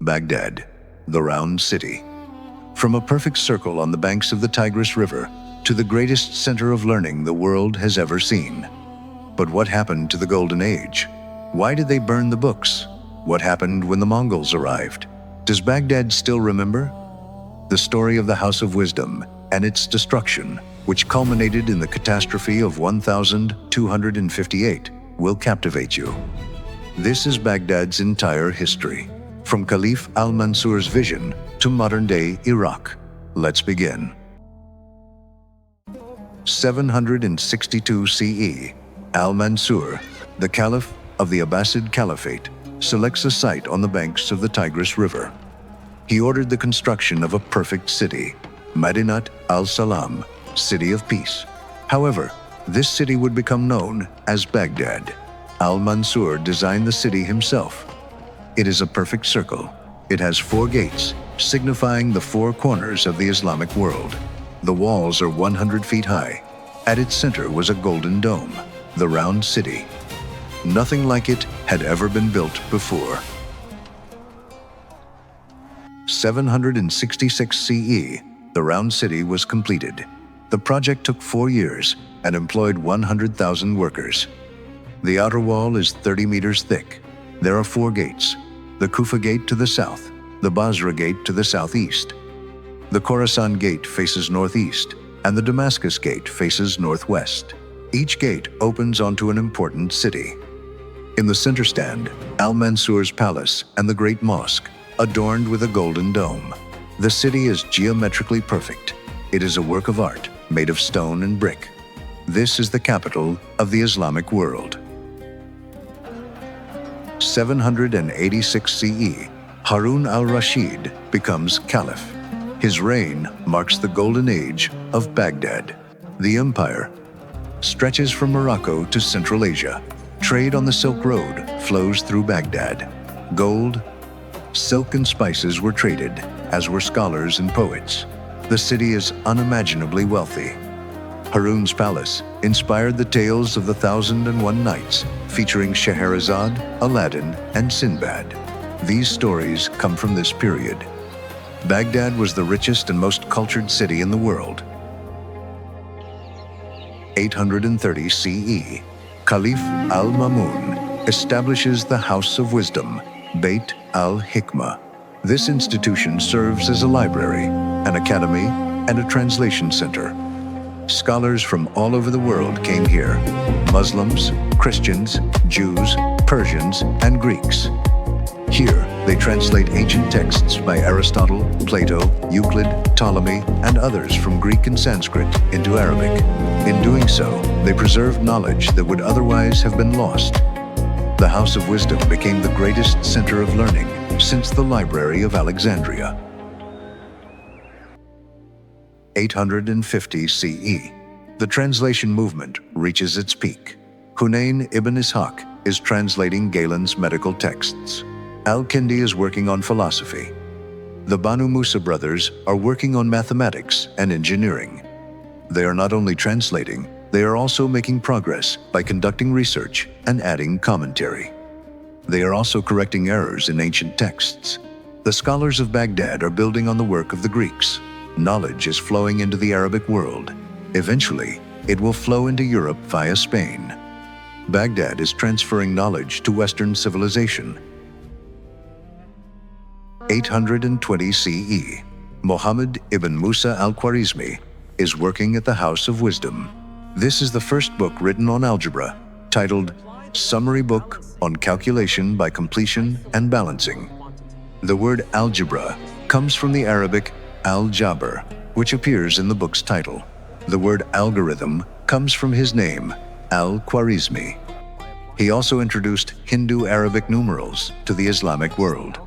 Baghdad, the round city. From a perfect circle on the banks of the Tigris River to the greatest center of learning the world has ever seen. But what happened to the Golden Age? Why did they burn the books? What happened when the Mongols arrived? Does Baghdad still remember? The story of the House of Wisdom and its destruction, which culminated in the catastrophe of 1258, will captivate you. This is Baghdad's entire history, from Caliph Al-Mansur's vision to modern-day Iraq. Let's begin. 762 CE, Al-Mansur, the Caliph of the Abbasid Caliphate, selects a site on the banks of the Tigris River. He ordered the construction of a perfect city, Madinat al-Salam, City of Peace. However, this city would become known as Baghdad. Al-Mansur designed the city himself. It is a perfect circle. It has 4 gates, signifying the 4 corners of the Islamic world. The walls are 100 feet high. At its center was a golden dome, the round city. Nothing like it had ever been built before. 766 CE, the round city was completed. The project took 4 years and employed 100,000 workers. The outer wall is 30 meters thick. There are 4 gates: the Kufa gate to the south, the Basra gate to the southeast. The Khorasan gate faces northeast, and the Damascus gate faces northwest. Each gate opens onto an important city. In the center stand Al-Mansur's palace and the Great Mosque, adorned with a golden dome. The city is geometrically perfect. It is a work of art made of stone and brick. This is the capital of the Islamic world. 786 CE, Harun al-Rashid becomes Caliph. His reign marks the golden age of Baghdad. The empire stretches from Morocco to Central Asia. Trade on the Silk Road flows through Baghdad. Gold, silk and spices were traded, as were scholars and poets. The city is unimaginably wealthy. Harun's palace inspired the tales of the 1001 Nights, featuring Scheherazade, Aladdin, and Sinbad. These stories come from this period. Baghdad was the richest and most cultured city in the world. 830 CE, Caliph Al-Mamun establishes the House of Wisdom, Beit al-Hikmah. This institution serves as a library, an academy, and a translation center. Scholars from all over the world came here: Muslims, Christians, Jews, Persians, and Greeks. Here, they translate ancient texts by Aristotle, Plato, Euclid, Ptolemy, and others from Greek and Sanskrit into Arabic. In doing so, they preserved knowledge that would otherwise have been lost. The House of Wisdom became the greatest center of learning since the Library of Alexandria. 850 CE, the translation movement reaches its peak. Hunayn ibn Ishaq is translating Galen's medical texts. Al-Kindi is working on philosophy. The Banu Musa brothers are working on mathematics and engineering. They are not only translating, they are also making progress by conducting research and adding commentary. They are also correcting errors in ancient texts. The scholars of Baghdad are building on the work of the Greeks. Knowledge is flowing into the Arabic world. Eventually, it will flow into Europe via Spain. Baghdad is transferring knowledge to Western civilization. 820 CE, Muhammad ibn Musa Al-Khwarizmi is working at the House of Wisdom. This is the first book written on algebra, titled Summary Book on Calculation by Completion and Balancing. The word algebra comes from the Arabic al-Jabr, which appears in the book's title. The word algorithm comes from his name, Al-Khwarizmi. He also introduced Hindu-Arabic numerals to the Islamic world.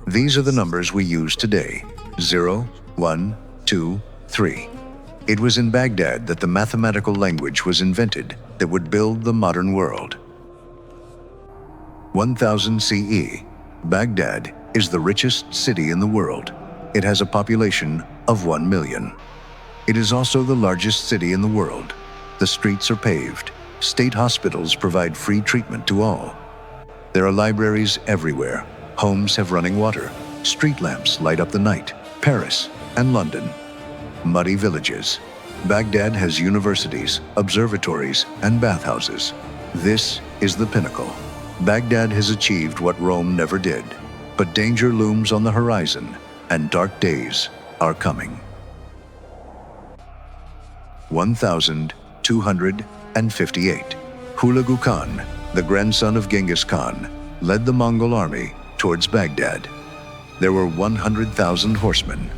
These are the numbers we use today: 0, 1, 2, 3. It was in Baghdad that the mathematical language was invented that would build the modern world. 1000 CE, Baghdad is the richest city in the world. It has a population of 1 million. It is also the largest city in the world. The streets are paved. State hospitals provide free treatment to all. There are libraries everywhere. Homes have running water. Street lamps light up the night. Paris and London. Muddy villages. Baghdad has universities, observatories, and bathhouses. This is the pinnacle. Baghdad has achieved what Rome never did. But danger looms on the horizon, and dark days are coming. 1258. Hulagu Khan, the grandson of Genghis Khan, led the Mongol army towards Baghdad. There were 100,000 horsemen.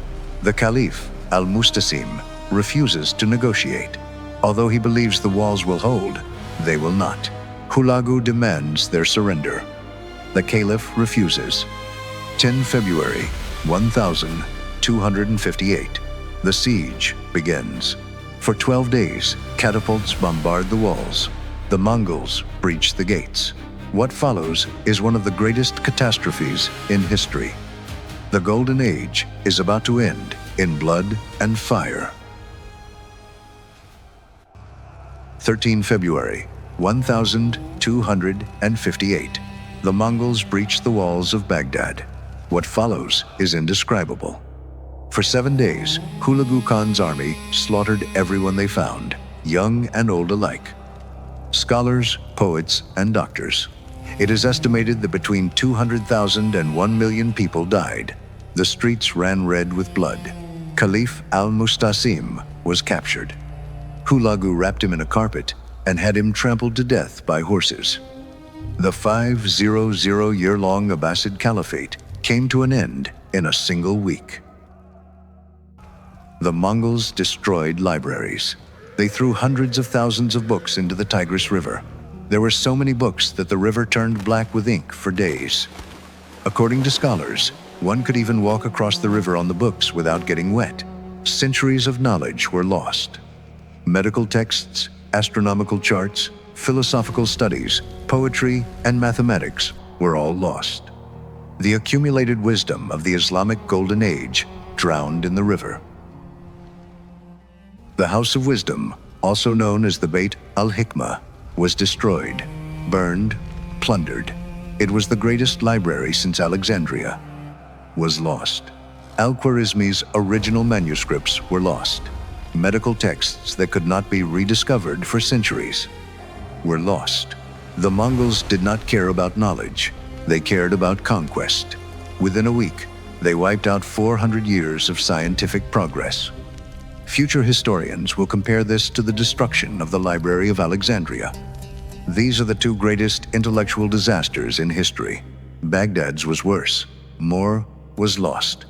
The Caliph Al-Mansur refuses to negotiate. Although he believes the walls will hold, they will not. Hulagu demands their surrender. The Caliph refuses. 10 February 1258. The siege begins. For 12 days, catapults bombard the walls. The Mongols breach the gates. What follows is one of the greatest catastrophes in history. The Golden Age is about to end in blood and fire. 13 February 1258. The Mongols breach the walls of Baghdad. What follows is indescribable. For 7 days, Hulagu Khan's army slaughtered everyone they found, young and old alike. Scholars, poets, and doctors. It is estimated that between 200,000 and 1 million people died. The streets ran red with blood. Caliph Al-Mansur was captured. Hulagu wrapped him in a carpet and had him trampled to death by horses. The 500-year-long Abbasid Caliphate came to an end in a single week. The Mongols destroyed libraries. They threw hundreds of thousands of books into the Tigris River. There were so many books that the river turned black with ink for days. According to scholars, one could even walk across the river on the books without getting wet. Centuries of knowledge were lost. Medical texts, astronomical charts, philosophical studies, poetry, and mathematics were all lost. The accumulated wisdom of the Islamic Golden Age drowned in the river. The House of Wisdom, also known as the Beit al-Hikmah, was destroyed, burned, plundered. It was the greatest library since Alexandria. Was lost. Al-Khwarizmi's original manuscripts were lost. Medical texts that could not be rediscovered for centuries were lost. The Mongols did not care about knowledge. They cared about conquest. Within a week, they wiped out 400 years of scientific progress. Future historians will compare this to the destruction of the Library of Alexandria. These are the two greatest intellectual disasters in history. Baghdad's was worse. More was lost.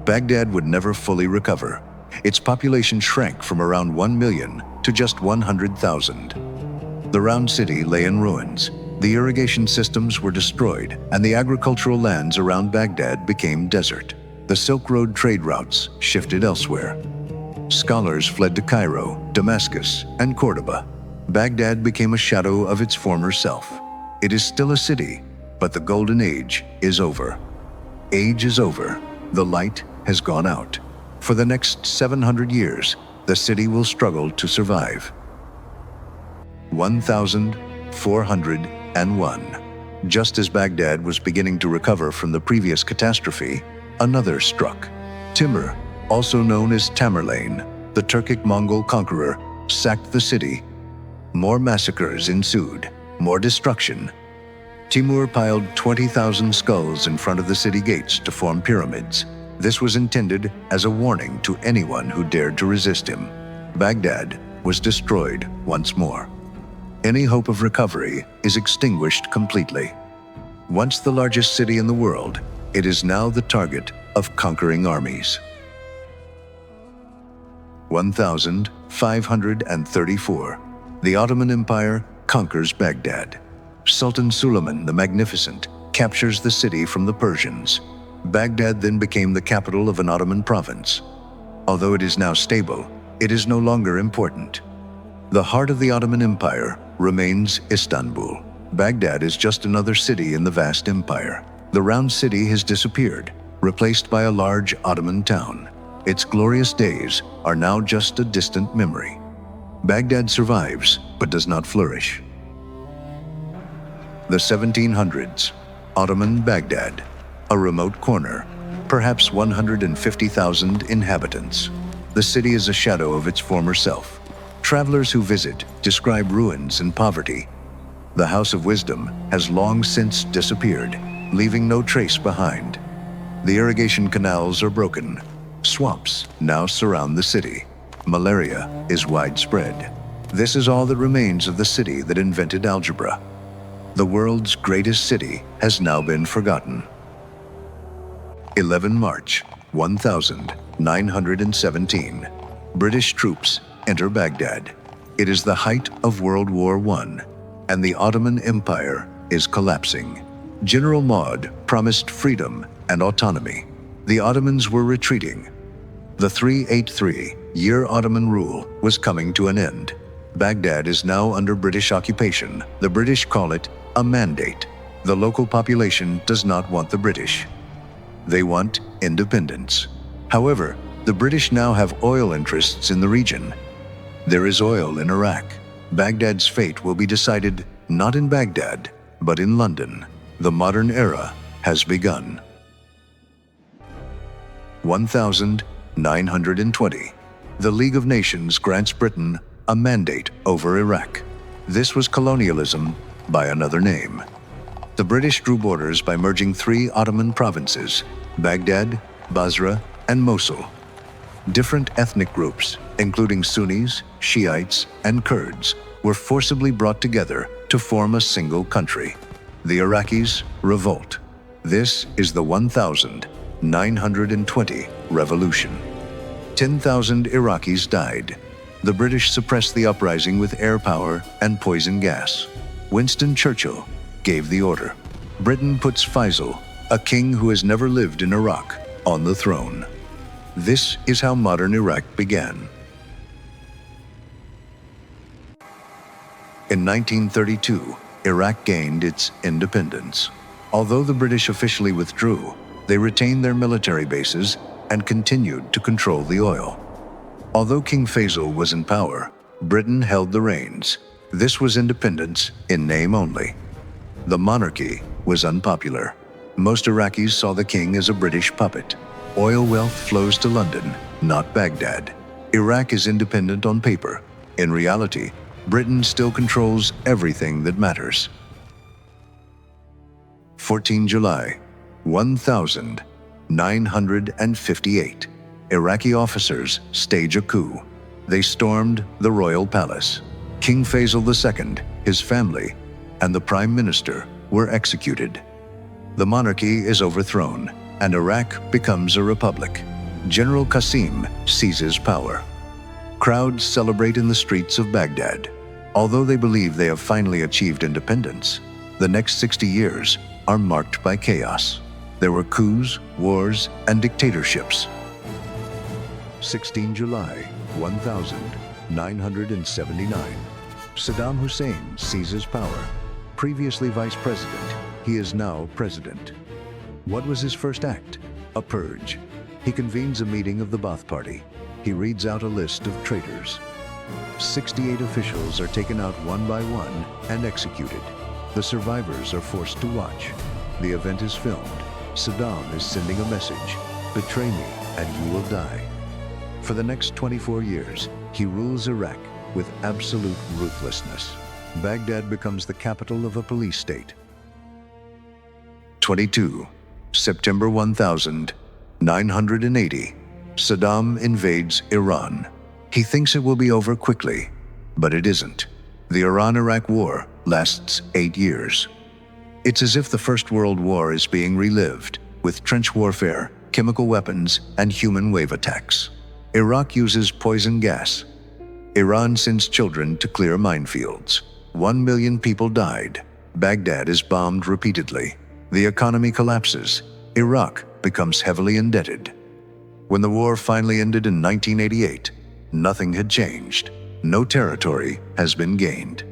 Baghdad would never fully recover. Its population shrank from around 1 million to just 100,000. The round city lay in ruins. The irrigation systems were destroyed, and the agricultural lands around Baghdad became desert. The Silk Road trade routes shifted elsewhere. Scholars fled to Cairo, Damascus, and Cordoba. Baghdad became a shadow of its former self. It is still a city, but the Golden Age is over. Age is over. The light has gone out. For the next 700 years, the city will struggle to survive. 1401. Just as Baghdad was beginning to recover from the previous catastrophe, another struck. Timur, also known as Tamerlane, the Turkic Mongol conqueror, sacked the city. More massacres ensued, more destruction. Timur piled 20,000 skulls in front of the city gates to form pyramids. This was intended as a warning to anyone who dared to resist him. Baghdad was destroyed once more. Any hope of recovery is extinguished completely. Once the largest city in the world, it is now the target of conquering armies. 1534. The Ottoman Empire conquers Baghdad. Sultan Suleiman the Magnificent captures the city from the Persians. Baghdad then became the capital of an Ottoman province. Although it is now stable, it is no longer important. The heart of the Ottoman Empire remains Istanbul. Baghdad is just another city in the vast empire. The round city has disappeared, replaced by a large Ottoman town. Its glorious days are now just a distant memory. Baghdad survives, but does not flourish. The 1700s. Ottoman Baghdad, a remote corner, perhaps 150,000 inhabitants. The city is a shadow of its former self. Travelers who visit describe ruins and poverty. The House of Wisdom has long since disappeared, leaving no trace behind. The irrigation canals are broken. Swamps now surround the city. Malaria is widespread. This is all that remains of the city that invented algebra. The world's greatest city has now been forgotten. 11 March 1917. British troops enter Baghdad. It is the height of World War I, and the Ottoman Empire is collapsing. General Maud promised freedom and autonomy. The Ottomans were retreating. The 383-year Ottoman rule was coming to an end. Baghdad is now under British occupation. The British call it a mandate. The local population does not want the British. They want independence. However, the British now have oil interests in the region. There is oil in Iraq. Baghdad's fate will be decided not in Baghdad, but in London. The modern era has begun. 1920. The League of Nations grants Britain a mandate over Iraq. This was colonialism by another name. The British drew borders by merging 3 Ottoman provinces, Baghdad, Basra, and Mosul. Different ethnic groups, including Sunnis, Shiites, and Kurds, were forcibly brought together to form a single country. The Iraqis revolt. This is the 1920 revolution. 10,000 Iraqis died. The British suppressed the uprising with air power and poison gas. Winston Churchill gave the order. Britain puts Faisal, a king who has never lived in Iraq, on the throne. This is how modern Iraq began. In 1932, Iraq gained its independence. Although the British officially withdrew, they retained their military bases and continued to control the oil. Although King Faisal was in power, Britain held the reins. This was independence in name only. The monarchy was unpopular. Most Iraqis saw the king as a British puppet. Oil wealth flows to London, not Baghdad. Iraq is independent on paper. In reality, Britain still controls everything that matters. 14 July 1958. Iraqi officers stage a coup. They stormed the royal palace. King Faisal II, his family, and the prime minister were executed. The monarchy is overthrown, and Iraq becomes a republic. General Qasim seizes power. Crowds celebrate in the streets of Baghdad. Although they believe they have finally achieved independence, the next 60 years are marked by chaos. There were coups, wars, and dictatorships. 16 July 1979. Saddam Hussein seizes power. Previously vice president, he is now president. What was his first act? A purge. He convenes a meeting of the Ba'ath Party. He reads out a list of traitors. 68 officials are taken out one by one and executed. The survivors are forced to watch. The event is filmed. Saddam is sending a message: betray me and you will die. For the next 24 years, he rules Iraq with absolute ruthlessness. Baghdad becomes the capital of a police state. 22. September 1980. Saddam invades Iran. He thinks it will be over quickly, but it isn't. The Iran-Iraq War lasts 8 years. It's as if the First World War is being relived, with trench warfare, chemical weapons, and human wave attacks. Iraq uses poison gas. Iran sends children to clear minefields. 1 million people died. Baghdad is bombed repeatedly. The economy collapses. Iraq becomes heavily indebted. When the war finally ended in 1988, nothing had changed. No territory has been gained.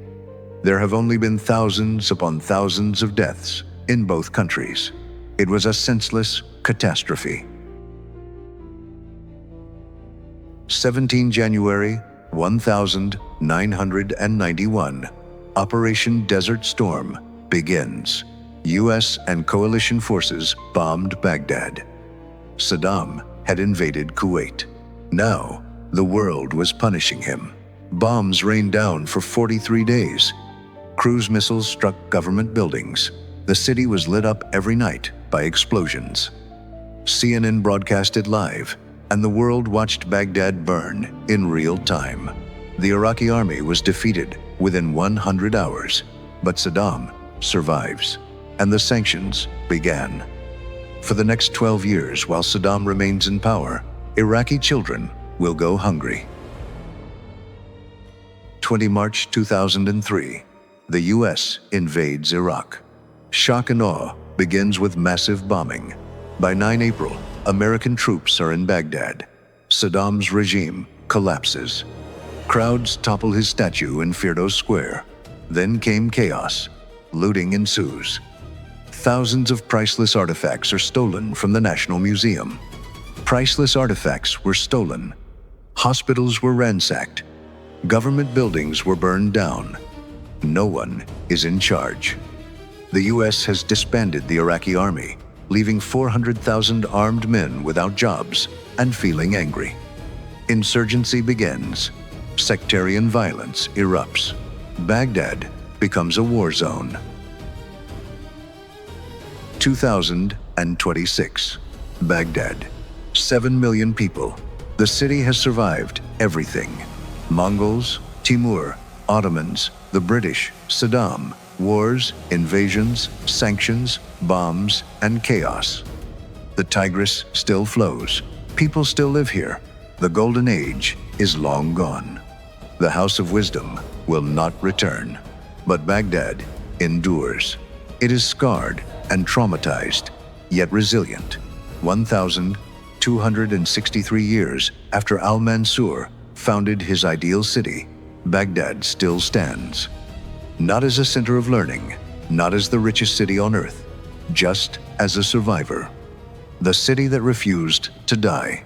There have only been thousands upon thousands of deaths in both countries. It was a senseless catastrophe. 17 January 1991. Operation Desert Storm begins. US and coalition forces bombed Baghdad. Saddam had invaded Kuwait. Now, the world was punishing him. Bombs rained down for 43 days. Cruise missiles struck government buildings. The city was lit up every night by explosions. CNN broadcasted live, and the world watched Baghdad burn in real time. The Iraqi army was defeated within 100 hours, but Saddam survives, and the sanctions began. For the next 12 years, while Saddam remains in power, Iraqi children will go hungry. 20 March 2003, the US invades Iraq. Shock and awe begins with massive bombing. By 9 April, American troops are in Baghdad. Saddam's regime collapses. Crowds topple his statue in Firdos Square. Then came chaos. Looting ensues. Thousands of priceless artifacts are stolen from the National Museum. Priceless artifacts were stolen. Hospitals were ransacked. Government buildings were burned down. No one is in charge. The US has disbanded the Iraqi army, leaving 400,000 armed men without jobs and feeling angry. Insurgency begins. Sectarian violence erupts. Baghdad becomes a war zone. 2026. Baghdad. 7 million people. The city has survived everything. Mongols, Timur, Ottomans, the British, Saddam, wars, invasions, sanctions, bombs, and chaos. The Tigris still flows. People still live here. The Golden Age is long gone. The House of Wisdom will not return. But Baghdad endures. It is scarred and traumatized, yet resilient. 1,263 years after Al-Mansur founded his ideal city, Baghdad still stands. Not as a center of learning, not as the richest city on earth, just as a survivor. The city that refused to die.